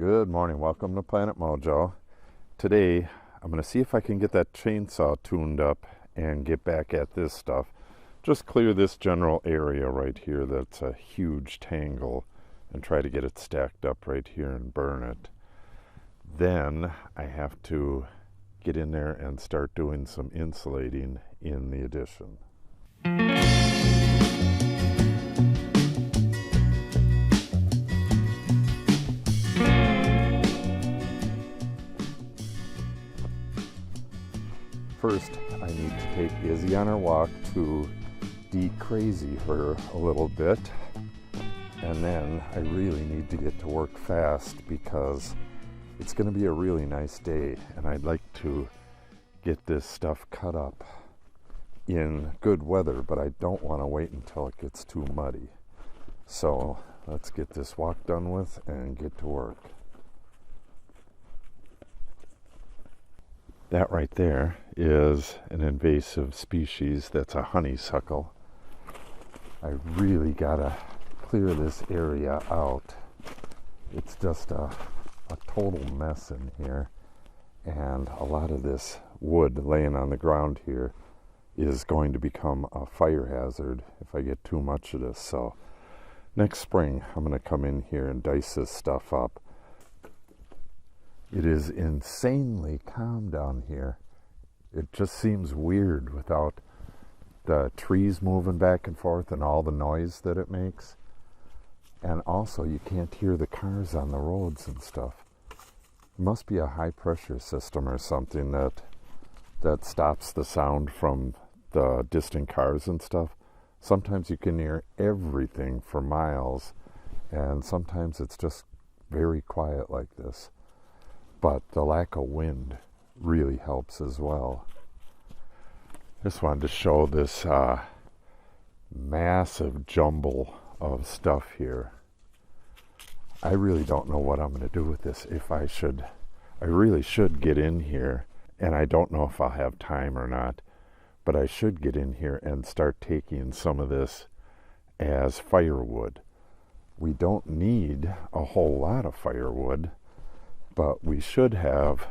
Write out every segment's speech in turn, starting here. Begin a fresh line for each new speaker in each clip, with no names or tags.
Good morning, welcome to Planet Mojo. Today I'm going to see if I can get that chainsaw tuned up and get back at this stuff. Just clear this general area right here that's a huge tangle and try to get it stacked up right here and burn it. Then I have to get in there and start doing some insulating in the addition. First, I need to take Izzy on her walk to de-crazy her a little bit, and then I really need to get to work fast because it's going to be a really nice day, and I'd like to get this stuff cut up in good weather, but I don't want to wait until it gets too muddy. So let's get this walk done with and get to work. That right there is an invasive species that's a honeysuckle. I really gotta clear this area out. It's just a total mess in here, and a lot of this wood laying on the ground here is going to become a fire hazard if I get too much of this. So next spring I'm gonna come in here and dice this stuff up. It is insanely calm down here. It just seems weird without the trees moving back and forth and all the noise that it makes. And also you can't hear the cars on the roads and stuff. It must be a high pressure system or something that stops the sound from the distant cars and stuff. Sometimes you can hear everything for miles, and sometimes it's just very quiet like this. But the lack of wind really helps as well. Just wanted to show this massive jumble of stuff here. I really don't know what I'm going to do with this. I really should get in here, and I don't know if I'll have time or not, but I should get in here and start taking some of this as firewood. We don't need a whole lot of firewood, but we should have,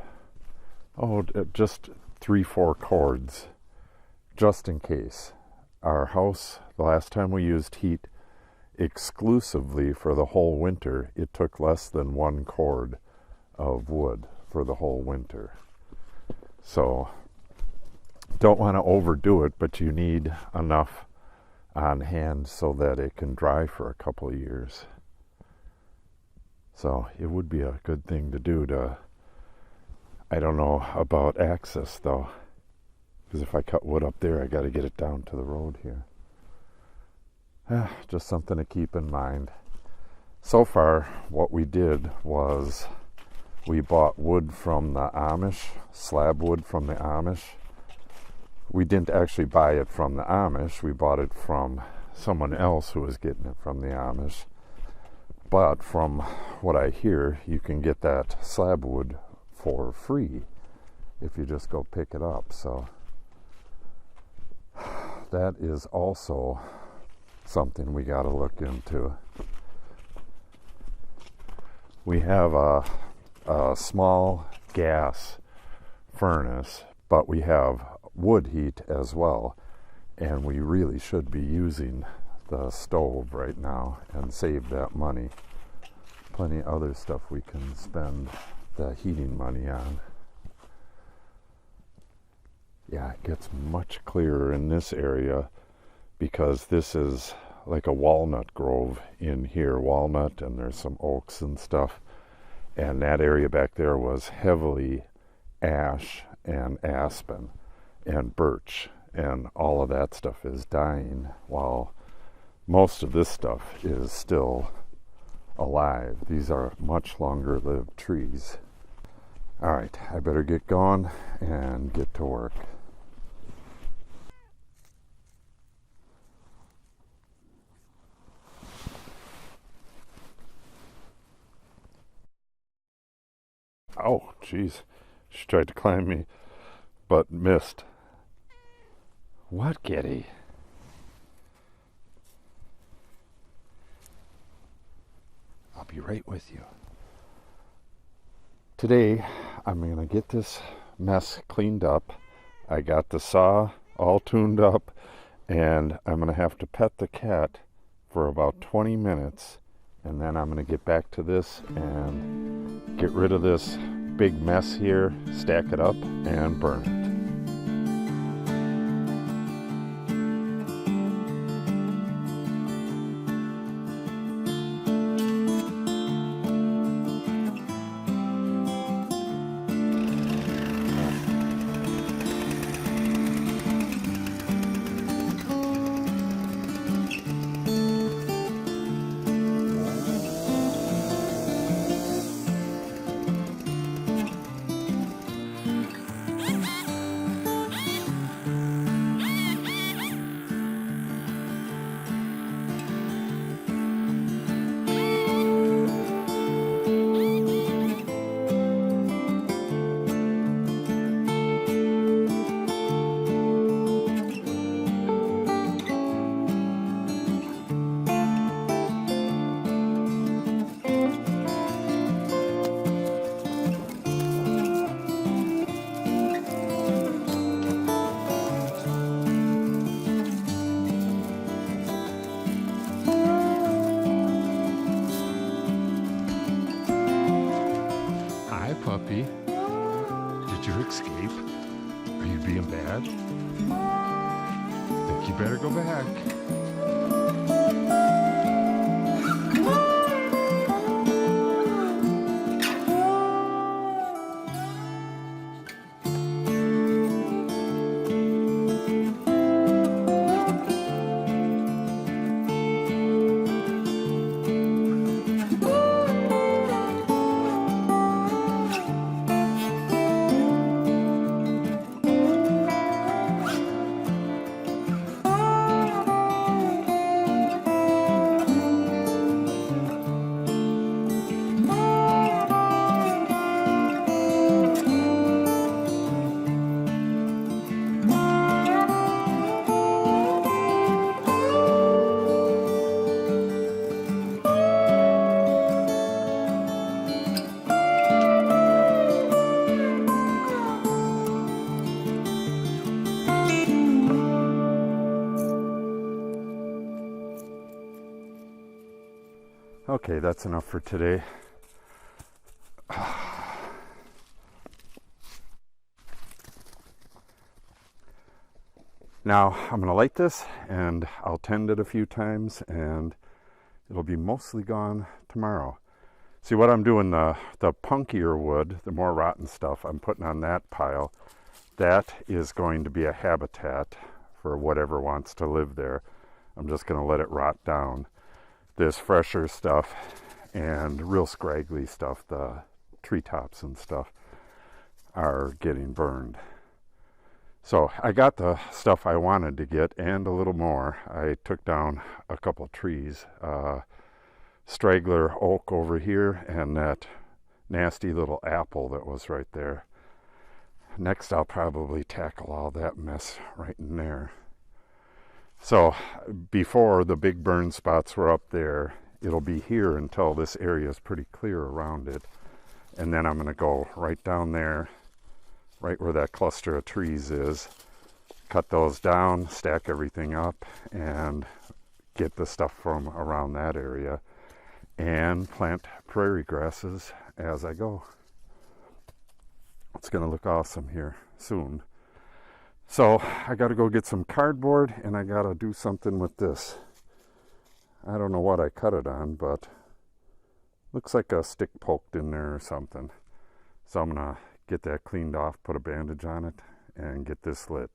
just 3-4 cords, just in case. Our house, the last time we used heat exclusively for the whole winter, it took less than 1 cord of wood for the whole winter. So, don't want to overdo it, but you need enough on hand so that it can dry for a couple of years. So it would be a good thing to do I don't know about access though, because if I cut wood up there, I got to get it down to the road here. Just something to keep in mind. So far, what we did was we bought wood from the Amish, slab wood from the Amish. We didn't actually buy it from the Amish, we bought it from someone else who was getting it from the Amish. But from what I hear, you can get that slab wood for free if you just go pick it up. So that is also something we got to look into. We have a small gas furnace, but we have wood heat as well, and we really should be using the stove right now and save that money. Plenty of other stuff we can spend the heating money on. Yeah, it gets much clearer in this area because this is like a walnut grove in here, walnut, and there's some oaks and stuff, and that area back there was heavily ash and aspen and birch, and all of that stuff is dying while most of this stuff is still alive. These are much longer lived trees. All right, I better get going and get to work. Oh, jeez. She tried to climb me, but missed. What, kitty? I'll be right with you. Today I'm going to get this mess cleaned up. I got the saw all tuned up, and I'm going to have to pet the cat for about 20 minutes, and then I'm going to get back to this and get rid of this big mess here, stack it up, and burn it. Puppy, did you escape? Are you being bad? Think you better go back. Okay, that's enough for today. Now I'm going to light this, and I'll tend it a few times, and it'll be mostly gone tomorrow. See, what I'm doing, the punkier wood, the more rotten stuff, I'm putting on that pile. That is going to be a habitat for whatever wants to live there. I'm just going to let it rot down. This fresher stuff and real scraggly stuff, the treetops and stuff, are getting burned. So I got the stuff I wanted to get and a little more. I took down a couple of trees, straggler oak over here and that nasty little apple that was right there. Next I'll probably tackle all that mess right in there. So before the big burn spots were up there, it'll be here until this area is pretty clear around it. And then I'm going to go right down there, right where that cluster of trees is, cut those down, stack everything up, and get the stuff from around that area, and plant prairie grasses as I go. It's going to look awesome here soon. So I got to go get some cardboard, and I got to do something with this. I don't know what I cut it on, but looks like a stick poked in there or something. So I'm going to get that cleaned off, put a bandage on it, and get this lit.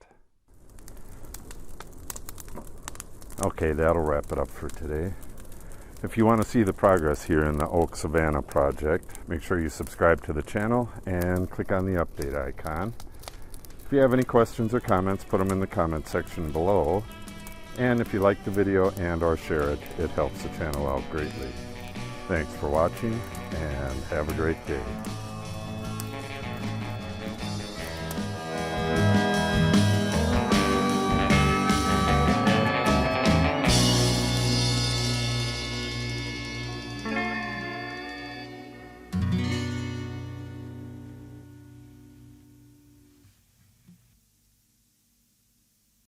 Okay, that'll wrap it up for today. If you want to see the progress here in the Oak Savanna Project, make sure you subscribe to the channel and click on the update icon. If you have any questions or comments, put them in the comment section below. And if you like the video and or share it, it helps the channel out greatly. Thanks for watching, and have a great day.